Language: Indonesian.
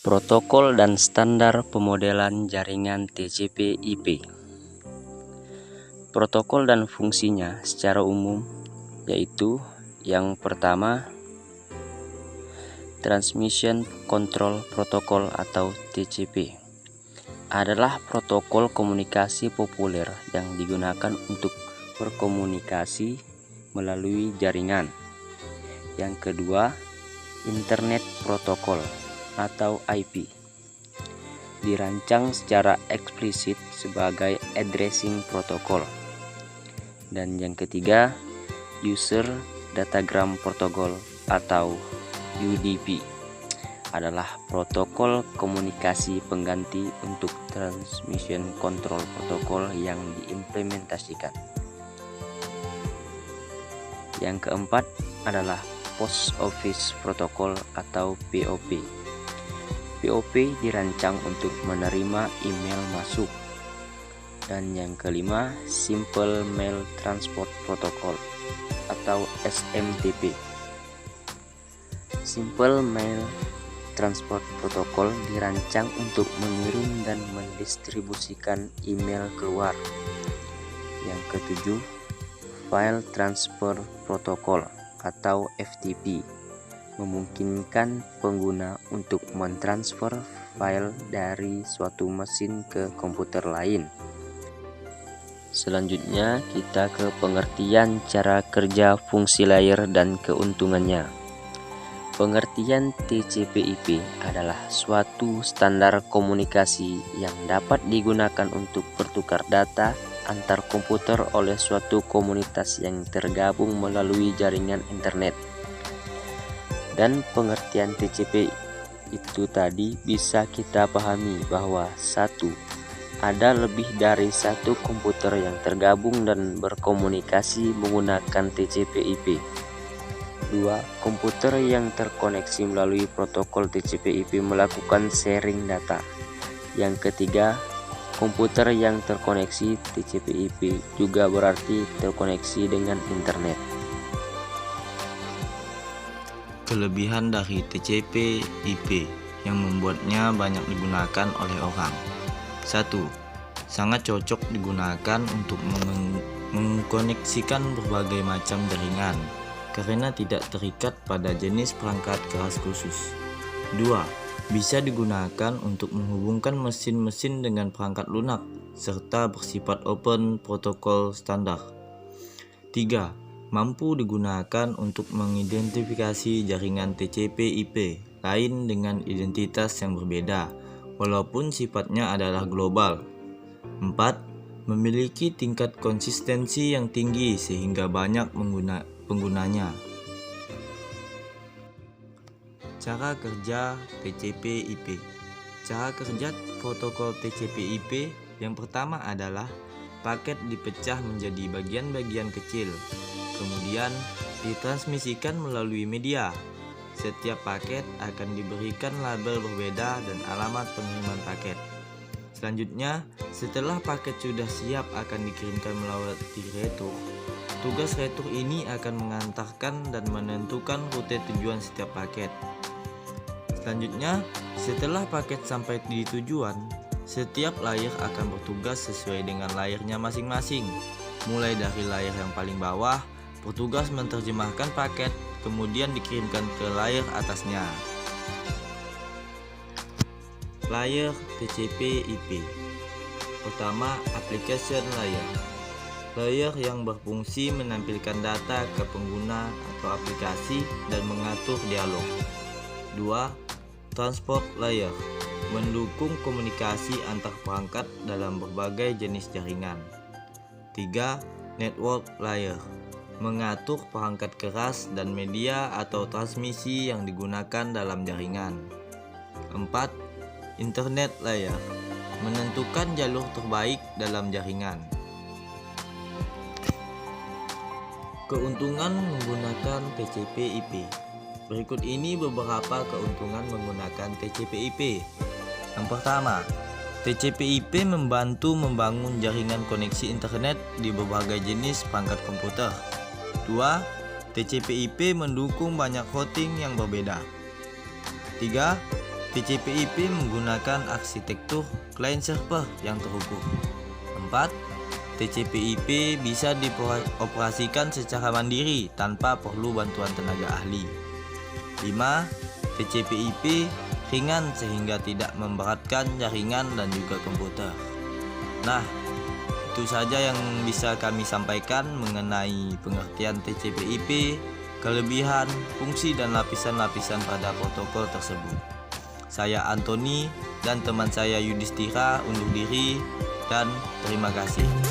Protokol dan standar pemodelan jaringan TCP/IP. Protokol dan fungsinya secara umum yaitu yang pertama, Transmission Control Protocol atau TCP adalah protokol komunikasi populer yang digunakan untuk berkomunikasi melalui jaringan. Yang kedua, Internet Protocol atau IP dirancang secara eksplisit sebagai addressing protocol. Dan yang ketiga, User Datagram Protocol atau UDP adalah protokol komunikasi pengganti untuk Transmission Control Protocol yang diimplementasikan. Yang keempat adalah Post Office Protocol atau POP. POP dirancang untuk menerima email masuk. Dan yang kelima, Simple Mail Transport Protocol atau SMTP. Simple Mail Transport Protocol dirancang untuk mengirim dan mendistribusikan email keluar. Yang ketujuh, File Transfer Protocol atau FTP memungkinkan pengguna untuk mentransfer file dari suatu mesin ke komputer lain. Selanjutnya kita ke pengertian cara kerja fungsi layer dan keuntungannya. Pengertian TCP/IP adalah suatu standar komunikasi yang dapat digunakan untuk bertukar data antar komputer oleh suatu komunitas yang tergabung melalui jaringan internet. Dan pengertian TCP itu tadi bisa kita pahami bahwa satu, ada lebih dari satu komputer yang tergabung dan berkomunikasi menggunakan TCP/IP. 2. Komputer yang terkoneksi melalui protokol TCP/IP melakukan sharing data. Yang ketiga, komputer yang terkoneksi TCP/IP juga berarti terkoneksi dengan internet. Kelebihan dari TCP/IP yang membuatnya banyak digunakan oleh orang. 1. Sangat cocok digunakan untuk mengkoneksikan berbagai macam jaringan karena tidak terikat pada jenis perangkat keras khusus. 2. Bisa digunakan untuk menghubungkan mesin-mesin dengan perangkat lunak serta bersifat open protokol standar. 3. Mampu digunakan untuk mengidentifikasi jaringan TCP/IP lain dengan identitas yang berbeda, walaupun sifatnya adalah global. 4. Memiliki tingkat konsistensi yang tinggi sehingga banyak penggunanya. Cara kerja TCP/IP. Cara kerja protokol TCP/IP yang pertama adalah paket dipecah menjadi bagian-bagian kecil, kemudian ditransmisikan melalui media. Setiap paket akan diberikan label berbeda dan alamat pengiriman paket. Selanjutnya, setelah paket sudah siap akan dikirimkan melalui retur. Tugas retur ini akan mengantarkan dan menentukan rute tujuan setiap paket. Selanjutnya, setelah paket sampai di tujuan, setiap layer akan bertugas sesuai dengan layernya masing-masing. Mulai dari layer yang paling bawah, petugas menerjemahkan paket, kemudian dikirimkan ke layer atasnya. Layer TCP/IP. Pertama, application layer. Layer yang berfungsi menampilkan data ke pengguna atau aplikasi dan mengatur dialog. 2. Transport layer. Mendukung komunikasi antar perangkat dalam berbagai jenis jaringan. 3. Network layer. Mengatur perangkat keras dan media atau transmisi yang digunakan dalam jaringan. 4. Internet layer. Menentukan jalur terbaik dalam jaringan. Keuntungan menggunakan TCP/IP. Berikut ini beberapa keuntungan menggunakan TCP/IP. Yang pertama, TCP/IP membantu membangun jaringan koneksi internet di berbagai jenis perangkat komputer. 2. TCP/IP mendukung banyak routing yang berbeda. 3. TCP/IP menggunakan arsitektur client server yang terukur. 4. TCP/IP bisa dioperasikan secara mandiri tanpa perlu bantuan tenaga ahli. 5. TCP/IP ringan sehingga tidak memberatkan jaringan dan juga komputer. Nah, itu saja yang bisa kami sampaikan mengenai pengertian TCP/IP, kelebihan, fungsi, dan lapisan-lapisan pada protokol tersebut. Saya Antoni dan teman saya Yudhistira undur diri dan terima kasih.